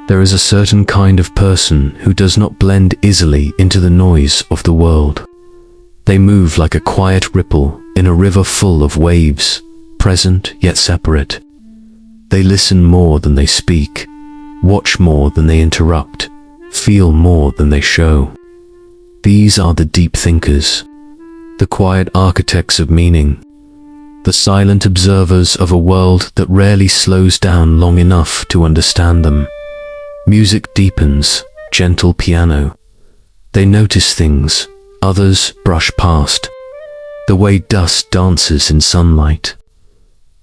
There is a certain kind of person who does not blend easily into the noise of the world. They move like a quiet ripple in a river full of waves, present yet separate. They listen more than they speak, watch more than they interrupt, feel more than they show. These are the deep thinkers, the quiet architects of meaning, the silent observers of a world that rarely slows down long enough to understand them. Music deepens, gentle piano. They notice things others brush past. The way dust dances in sunlight.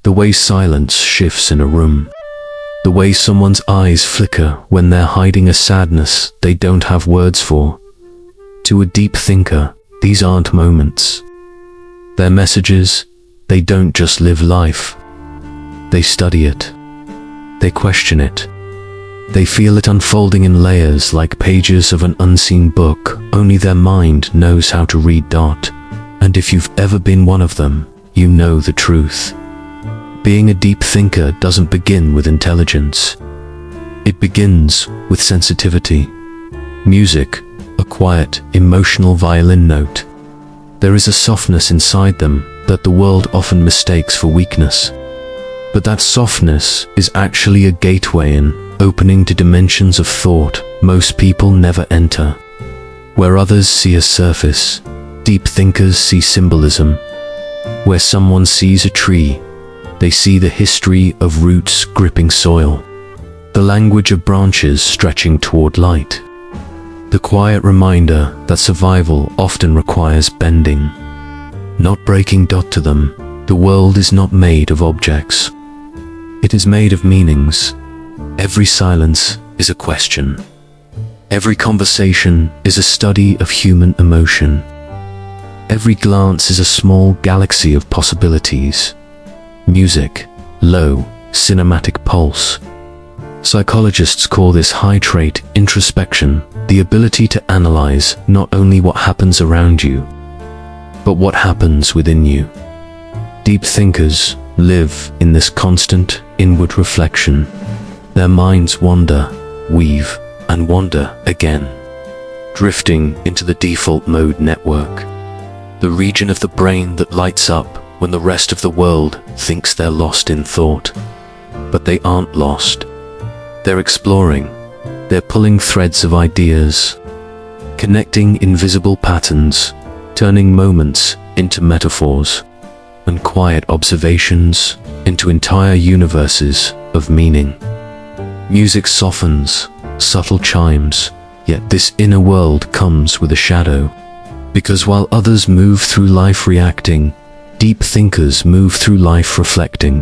The way silence shifts in a room. The way someone's eyes flicker when they're hiding a sadness they don't have words for. To a deep thinker, these aren't moments. They're messages. They don't just live life. They study it. They question it. They feel it unfolding in layers like pages of an unseen book only their mind knows how to read. And if you've ever been one of them, you know the truth. Being a deep thinker doesn't begin with intelligence. It begins with sensitivity. Music, a quiet, emotional violin note. There is a softness inside them that the world often mistakes for weakness. But that softness is actually a gateway in opening to dimensions of thought most people never enter. Where others see a surface, deep thinkers see symbolism. Where someone sees a tree, they see the history of roots gripping soil, the language of branches stretching toward light, the quiet reminder that survival often requires bending, not breaking. To them, the world is not made of objects. It is made of meanings. Every silence is a question. Every conversation is a study of human emotion. Every glance is a small galaxy of possibilities. Music, low, cinematic pulse. Psychologists call this high trait introspection, the ability to analyze not only what happens around you, but what happens within you. Deep thinkers live in this constant inward reflection. Their minds wander, weave, and wander again, drifting into the default mode network, the region of the brain that lights up when the rest of the world thinks they're lost in thought. But they aren't lost. They're exploring. They're pulling threads of ideas, connecting invisible patterns, turning moments into metaphors, and quiet observations into entire universes of meaning. Music softens, subtle chimes, yet this inner world comes with a shadow. Because while others move through life reacting, deep thinkers move through life reflecting.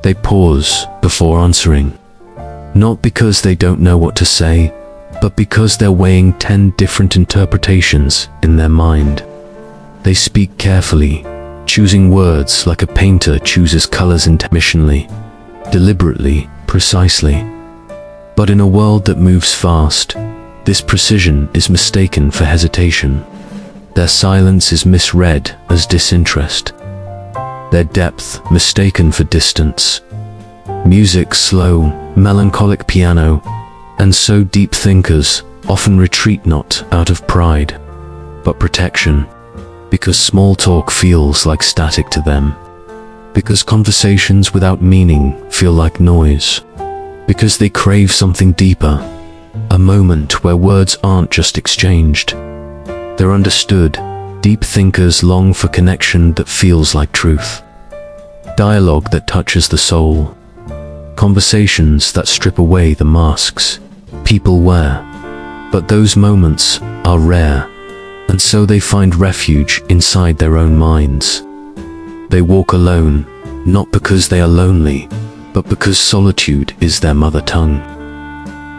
They pause before answering, not because they don't know what to say, but because they're weighing 10 different interpretations in their mind. They speak carefully, choosing words like a painter chooses colors intentionally, deliberately, precisely. But in a world that moves fast, this precision is mistaken for hesitation. Their silence is misread as disinterest. Their depth mistaken for distance. Music slow, melancholic piano, and so deep thinkers often retreat not out of pride, but protection, because small talk feels like static to them, because conversations without meaning feel like noise, because they crave something deeper, a moment where words aren't just exchanged. They're understood. Deep thinkers long for connection that feels like truth, dialogue that touches the soul, conversations that strip away the masks people wear. But those moments are rare, and so they find refuge inside their own minds. They walk alone, not because they are lonely, but because solitude is their mother tongue.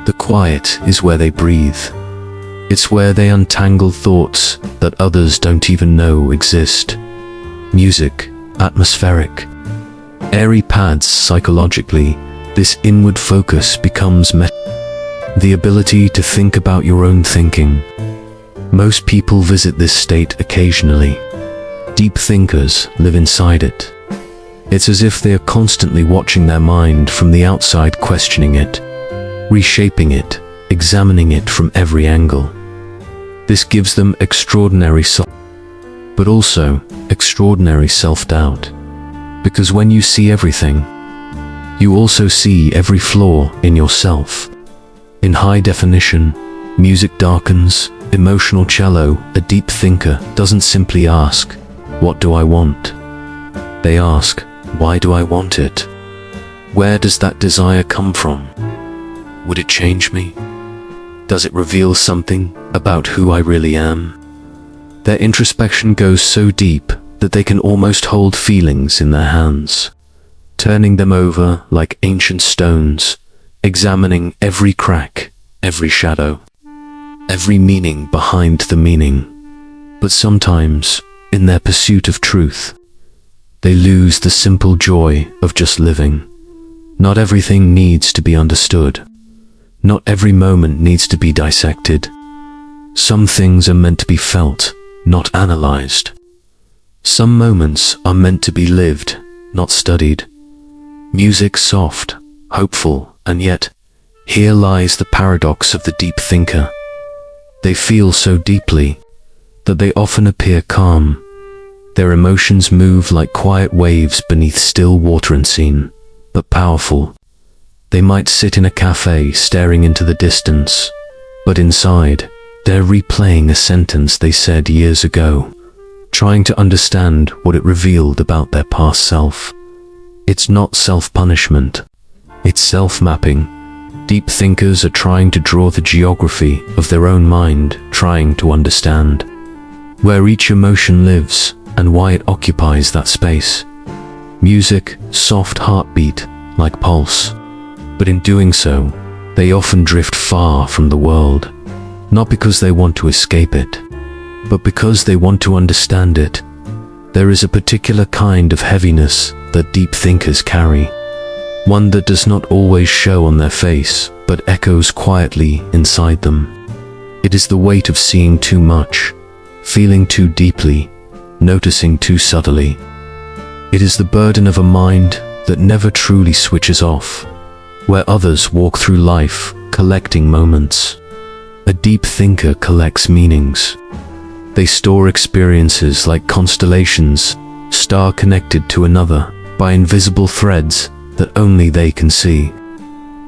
The quiet is where they breathe. It's where they untangle thoughts that others don't even know exist. Music, atmospheric, airy paths. Psychologically, this inward focus becomes the ability to think about your own thinking. Most people visit this state occasionally. Deep thinkers live inside it. It's as if they are constantly watching their mind from the outside, questioning it, reshaping it, examining it from every angle. This gives them extraordinary but also extraordinary self-doubt. Because when you see everything, you also see every flaw in yourself. In high definition, music darkens, emotional cello. A deep thinker doesn't simply ask, "What do I want?" They ask, "Why do I want it? Where does that desire come from? Would it change me? Does it reveal something about who I really am?" Their introspection goes so deep that they can almost hold feelings in their hands, turning them over like ancient stones, examining every crack, every shadow, every meaning behind the meaning. But sometimes, in their pursuit of truth, they lose the simple joy of just living. Not everything needs to be understood. Not every moment needs to be dissected. Some things are meant to be felt, not analyzed. Some moments are meant to be lived, not studied. Music soft, hopeful, and yet, here lies the paradox of the deep thinker. They feel so deeply that they often appear calm. Their emotions move like quiet waves beneath still water unseen, but powerful. They might sit in a cafe staring into the distance, but inside, they're replaying a sentence they said years ago, trying to understand what it revealed about their past self. It's not self-punishment, it's self-mapping. Deep thinkers are trying to draw the geography of their own mind, trying to understand where each emotion lives and why it occupies that space. Music, soft heartbeat, like pulse. But in doing so, they often drift far from the world, not because they want to escape it, but because they want to understand it. There is a particular kind of heaviness that deep thinkers carry, one that does not always show on their face, but echoes quietly inside them. It is the weight of seeing too much, feeling too deeply, noticing too subtly. It is the burden of a mind that never truly switches off, where others walk through life, collecting moments. A deep thinker collects meanings. They store experiences like constellations, star connected to another by invisible threads that only they can see.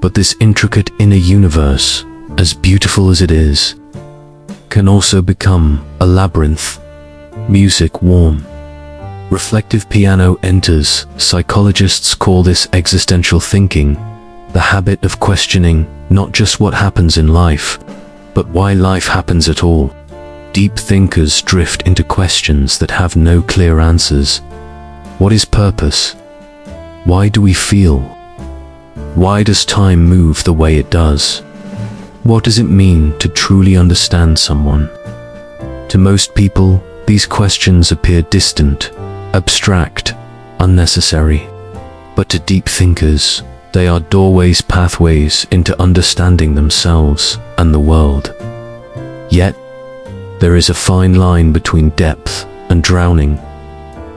But this intricate inner universe, as beautiful as it is, can also become a labyrinth. Music warm. Reflective piano enters. Psychologists call this existential thinking, the habit of questioning not just what happens in life, but why life happens at all. Deep thinkers drift into questions that have no clear answers. What is purpose? Why do we feel? Why does time move the way it does? What does it mean to truly understand someone? To most people, these questions appear distant, abstract, unnecessary. But to deep thinkers, they are doorways, pathways into understanding themselves and the world. Yet, there is a fine line between depth and drowning.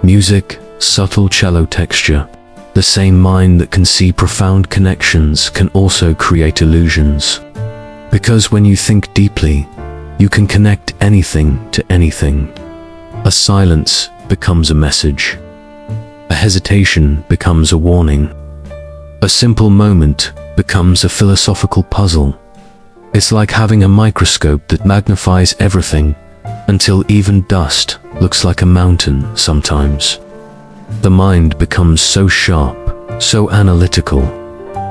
Music, subtle cello texture. The same mind that can see profound connections can also create illusions. Because when you think deeply, you can connect anything to anything. A silence becomes a message. A hesitation becomes a warning. A simple moment becomes a philosophical puzzle. It's like having a microscope that magnifies everything until even dust looks like a mountain sometimes. The mind becomes so sharp, so analytical,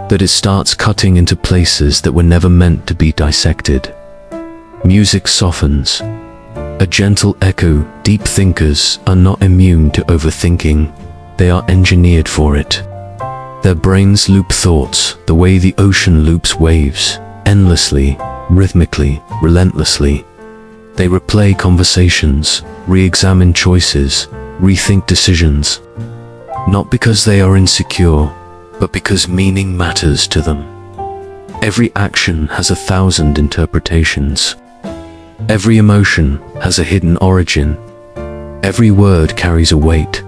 that it starts cutting into places that were never meant to be dissected. Music softens. A gentle echo. Deep thinkers are not immune to overthinking. They are engineered for it. Their brains loop thoughts the way the ocean loops waves, endlessly, rhythmically, relentlessly. They replay conversations, re-examine choices, rethink decisions. Not because they are insecure, but because meaning matters to them. Every action has 1,000 interpretations. Every emotion has a hidden origin. Every word carries a weight.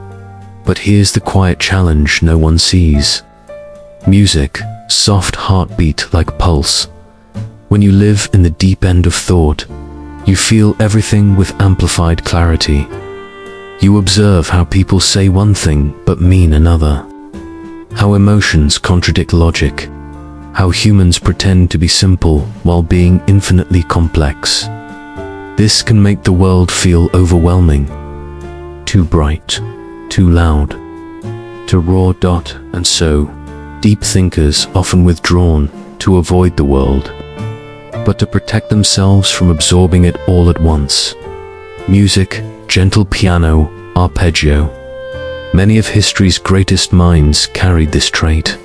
But here's the quiet challenge no one sees. Music, soft heartbeat like pulse. When you live in the deep end of thought, you feel everything with amplified clarity. You observe how people say one thing but mean another, how emotions contradict logic, how humans pretend to be simple while being infinitely complex. This can make the world feel overwhelming, too bright, too loud, too raw. And so, deep thinkers often withdrawn to avoid the world, but to protect themselves from absorbing it all at once. Music, gentle piano, arpeggio. Many of history's greatest minds carried this trait.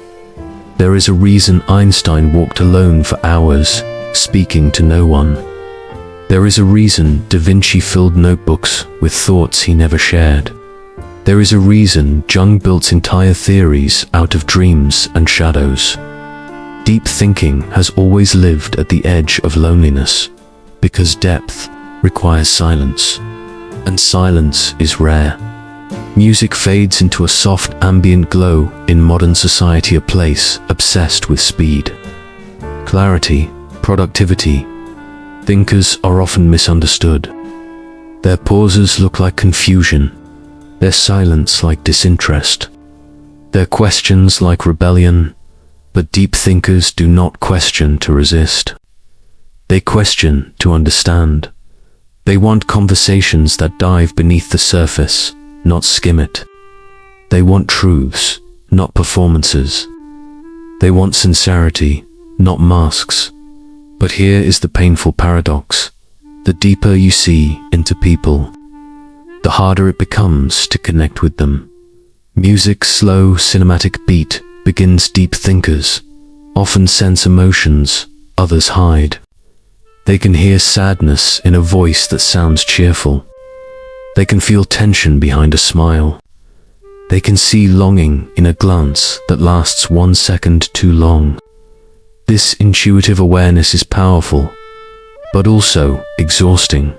There is a reason Einstein walked alone for hours, speaking to no one. There is a reason Da Vinci filled notebooks with thoughts he never shared. There is a reason Jung built entire theories out of dreams and shadows. Deep thinking has always lived at the edge of loneliness, because depth requires silence, and silence is rare. Music fades into a soft ambient glow in modern society, a place obsessed with speed, clarity, productivity. Thinkers are often misunderstood. Their pauses look like confusion, their silence like disinterest, their questions like rebellion. But deep thinkers do not question to resist. They question to understand. They want conversations that dive beneath the surface, not skim it. They want truths, not performances. They want sincerity, not masks. But here is the painful paradox. The deeper you see into people, the harder it becomes to connect with them. Music's slow, cinematic beat begins. Deep thinkers often sense emotions others hide. They can hear sadness in a voice that sounds cheerful. They can feel tension behind a smile. They can see longing in a glance that lasts 1 second too long. This intuitive awareness is powerful, but also exhausting,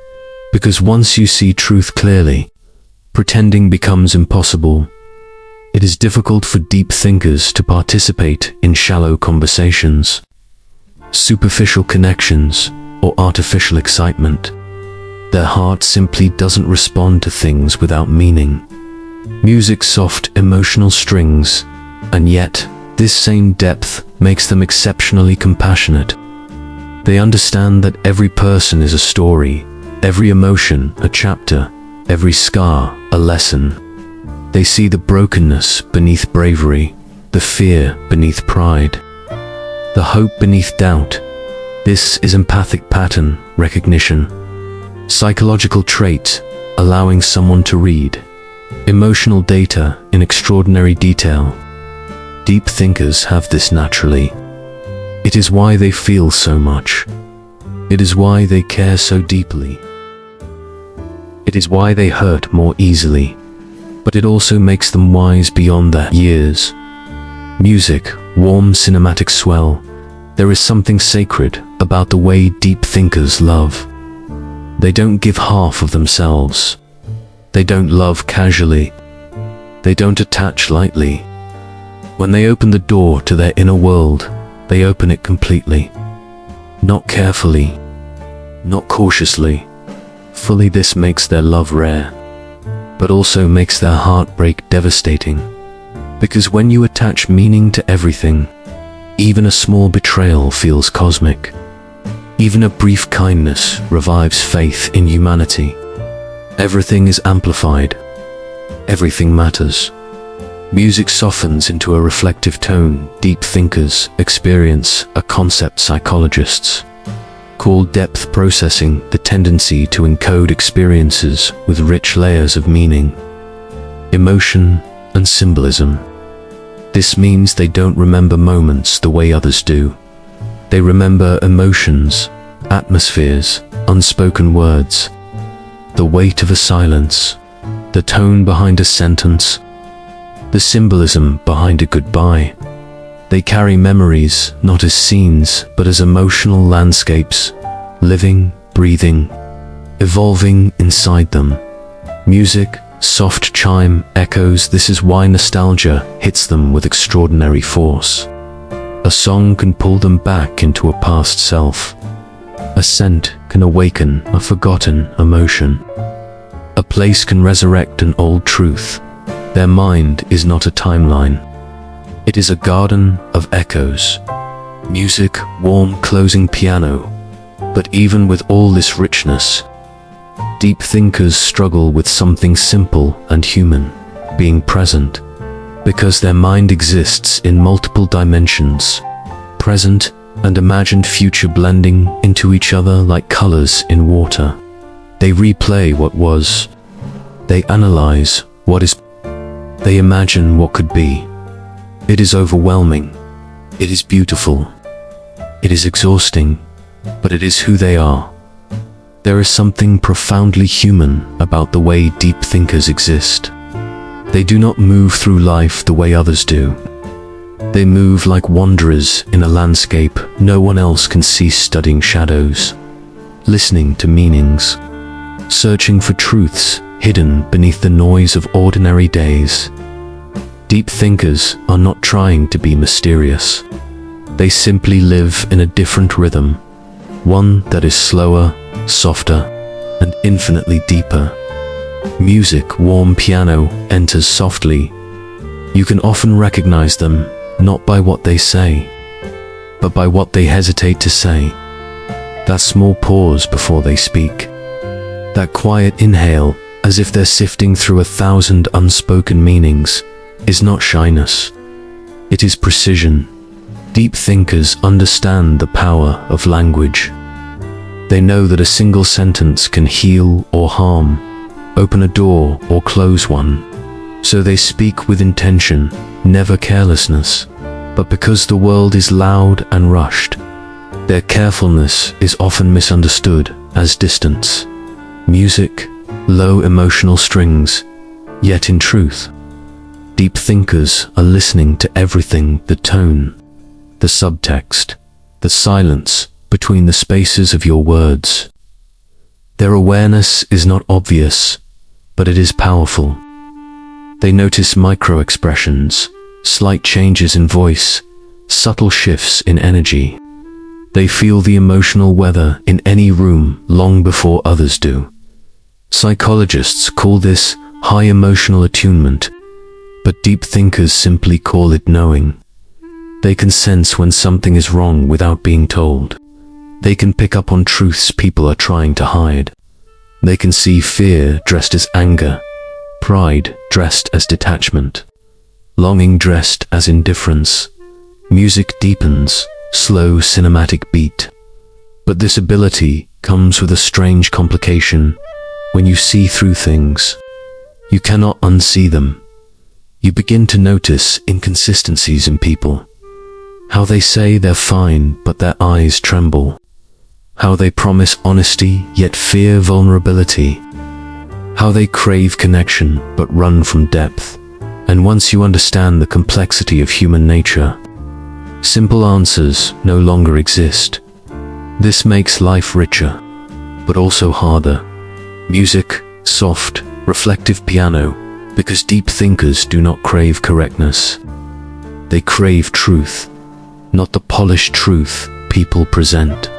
because once you see truth clearly, pretending becomes impossible. It is difficult for deep thinkers to participate in shallow conversations, superficial connections, or artificial excitement. Their heart simply doesn't respond to things without meaning. Music's soft, emotional strings, and yet, this same depth makes them exceptionally compassionate. They understand that every person is a story, every emotion a chapter, every scar a lesson. They see the brokenness beneath bravery, the fear beneath pride, the hope beneath doubt. This is empathic pattern recognition, psychological trait, allowing someone to read emotional data in extraordinary detail. Deep thinkers have this naturally. It is why they feel so much. It is why they care so deeply. It is why they hurt more easily. But it also makes them wise beyond their years. Music, warm cinematic swell. There is something sacred about the way deep thinkers love. They don't give half of themselves. They don't love casually. They don't attach lightly. When they open the door to their inner world, they open it completely. Not carefully, not cautiously. Fully. This makes their love rare, but also makes their heartbreak devastating. Because when you attach meaning to everything, even a small betrayal feels cosmic. Even a brief kindness revives faith in humanity. Everything is amplified. Everything matters. Music softens into a reflective tone. Deep thinkers experience a concept psychologists call depth processing, the tendency to encode experiences with rich layers of meaning, emotion, and symbolism. This means they don't remember moments the way others do. They remember emotions, atmospheres, unspoken words, the weight of a silence, the tone behind a sentence, the symbolism behind a goodbye. They carry memories not as scenes but as emotional landscapes, living, breathing, evolving inside them. Music, soft chime, echoes. This is why nostalgia hits them with extraordinary force. A song can pull them back into a past self. A scent can awaken a forgotten emotion. A place can resurrect an old truth. Their mind is not a timeline. It is a garden of echoes. Music, warm closing piano. But even with all this richness, deep thinkers struggle with something simple and human, being present, because their mind exists in multiple dimensions, present and imagined future blending into each other like colors in water. They replay what was. They analyze what is. They imagine what could be. It is overwhelming. It is beautiful. It is exhausting, but it is who they are. There is something profoundly human about the way deep thinkers exist. They do not move through life the way others do. They move like wanderers in a landscape no one else can see, studying shadows, listening to meanings, searching for truths hidden beneath the noise of ordinary days. Deep thinkers are not trying to be mysterious. They simply live in a different rhythm, one that is slower, softer, and infinitely deeper. Music, warm piano, enters softly. You can often recognize them, not by what they say, but by what they hesitate to say. That small pause before they speak. That quiet inhale, as if they're sifting through 1,000 unspoken meanings, is not shyness. It is precision. Deep thinkers understand the power of language. They know that a single sentence can heal or harm, open a door or close one. So they speak with intention, never carelessness. But because the world is loud and rushed, their carefulness is often misunderstood as distance. Music, low emotional strings, yet in truth, deep thinkers are listening to everything: the tone, the subtext, the silence between the spaces of your words. Their awareness is not obvious, but it is powerful. They notice micro-expressions, slight changes in voice, subtle shifts in energy. They feel the emotional weather in any room long before others do. Psychologists call this high emotional attunement, but deep thinkers simply call it knowing. They can sense when something is wrong without being told. They can pick up on truths people are trying to hide. They can see fear dressed as anger, pride dressed as detachment, longing dressed as indifference. Music deepens, slow cinematic beat. But this ability comes with a strange complication. When you see through things, you cannot unsee them. You begin to notice inconsistencies in people. How they say they're fine, but their eyes tremble. How they promise honesty, yet fear vulnerability. How they crave connection, but run from depth. And once you understand the complexity of human nature, simple answers no longer exist. This makes life richer, but also harder. Music, soft, reflective piano, because deep thinkers do not crave correctness. They crave truth, not the polished truth people present,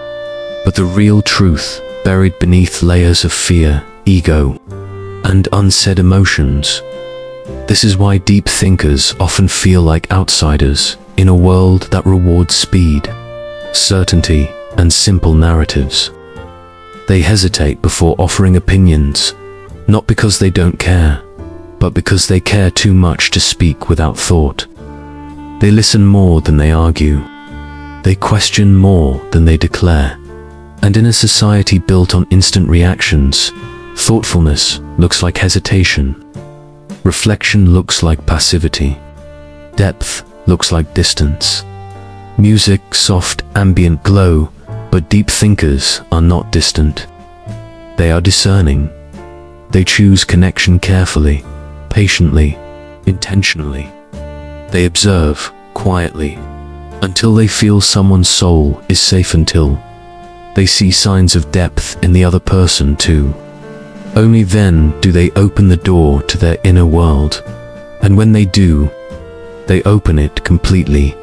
but the real truth buried beneath layers of fear, ego, and unsaid emotions. This is why deep thinkers often feel like outsiders in a world that rewards speed, certainty, and simple narratives. They hesitate before offering opinions, not because they don't care, but because they care too much to speak without thought. They listen more than they argue. They question more than they declare. And in a society built on instant reactions, thoughtfulness looks like hesitation. Reflection looks like passivity. Depth looks like distance. Music, soft, ambient glow, but deep thinkers are not distant. They are discerning. They choose connection carefully, patiently, intentionally. They observe quietly until they feel someone's soul is safe, until they see signs of depth in the other person too. Only then do they open the door to their inner world. And when they do, they open it completely.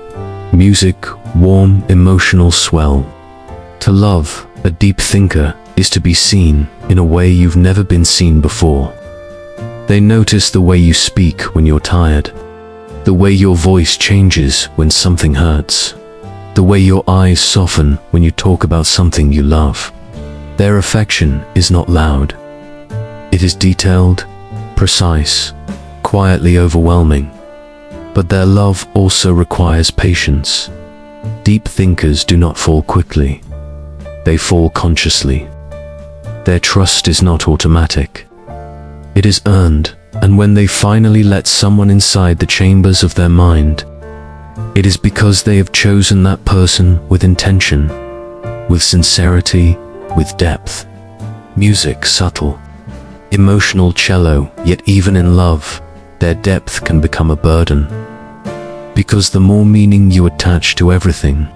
Music, warm emotional swell. To love a deep thinker is to be seen in a way you've never been seen before. They notice the way you speak when you're tired, the way your voice changes when something hurts, the way your eyes soften when you talk about something you love. Their affection is not loud. It is detailed, precise, quietly overwhelming. But their love also requires patience. Deep thinkers do not fall quickly. They fall consciously. Their trust is not automatic. It is earned, and when they finally let someone inside the chambers of their mind, it is because they have chosen that person with intention, with sincerity, with depth. Music subtle, emotional cello, yet even in love, their depth can become a burden. Because the more meaning you attach to everything,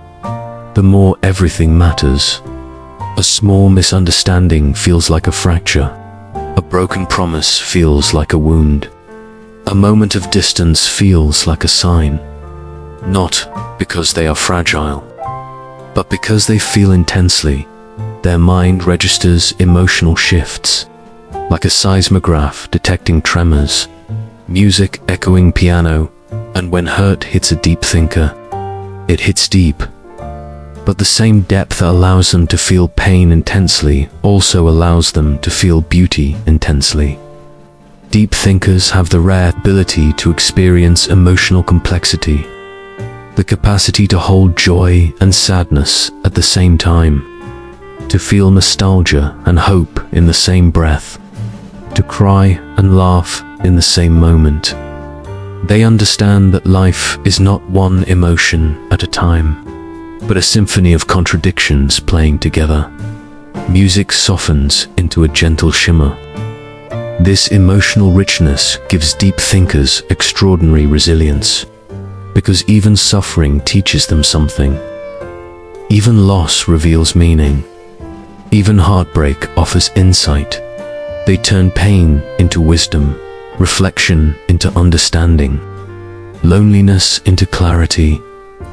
the more everything matters. A small misunderstanding feels like a fracture. A broken promise feels like a wound. A moment of distance feels like a sign. Not because they are fragile, but because they feel intensely. Their mind registers emotional shifts, like a seismograph detecting tremors, music echoing piano, and when hurt hits a deep thinker, it hits deep. But the same depth that allows them to feel pain intensely also allows them to feel beauty intensely. Deep thinkers have the rare ability to experience emotional complexity, the capacity to hold joy and sadness at the same time, to feel nostalgia and hope in the same breath, to cry and laugh in the same moment. They understand that life is not one emotion at a time, but a symphony of contradictions playing together. Music softens into a gentle shimmer. This emotional richness gives deep thinkers extraordinary resilience, because even suffering teaches them something. Even loss reveals meaning. Even heartbreak offers insight. They turn pain into wisdom, reflection into understanding, loneliness into clarity.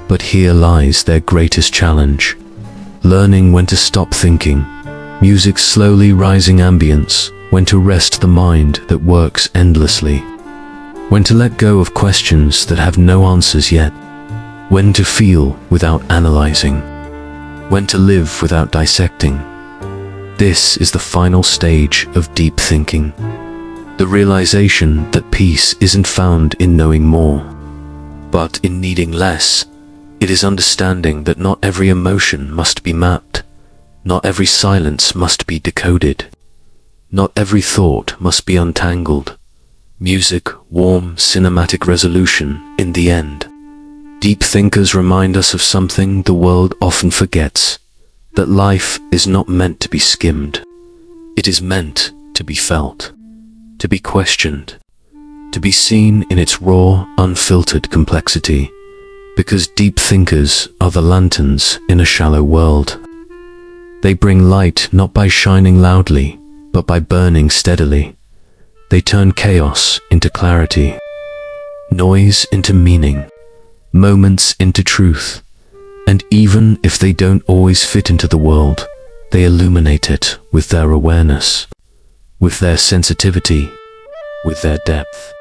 But here lies their greatest challenge: learning when to stop thinking, music's slowly rising ambience, when to rest the mind that works endlessly, when to let go of questions that have no answers yet, when to feel without analyzing, when to live without dissecting. This is the final stage of deep thinking, the realization that peace isn't found in knowing more, but in needing less. It is understanding that not every emotion must be mapped, not every silence must be decoded, not every thought must be untangled. Music, warm, cinematic resolution in the end. Deep thinkers remind us of something the world often forgets, that life is not meant to be skimmed. It is meant to be felt, to be questioned, to be seen in its raw, unfiltered complexity. Because deep thinkers are the lanterns in a shallow world. They bring light not by shining loudly, but by burning steadily. They turn chaos into clarity, noise into meaning, moments into truth. And even if they don't always fit into the world, they illuminate it with their awareness, with their sensitivity, with their depth.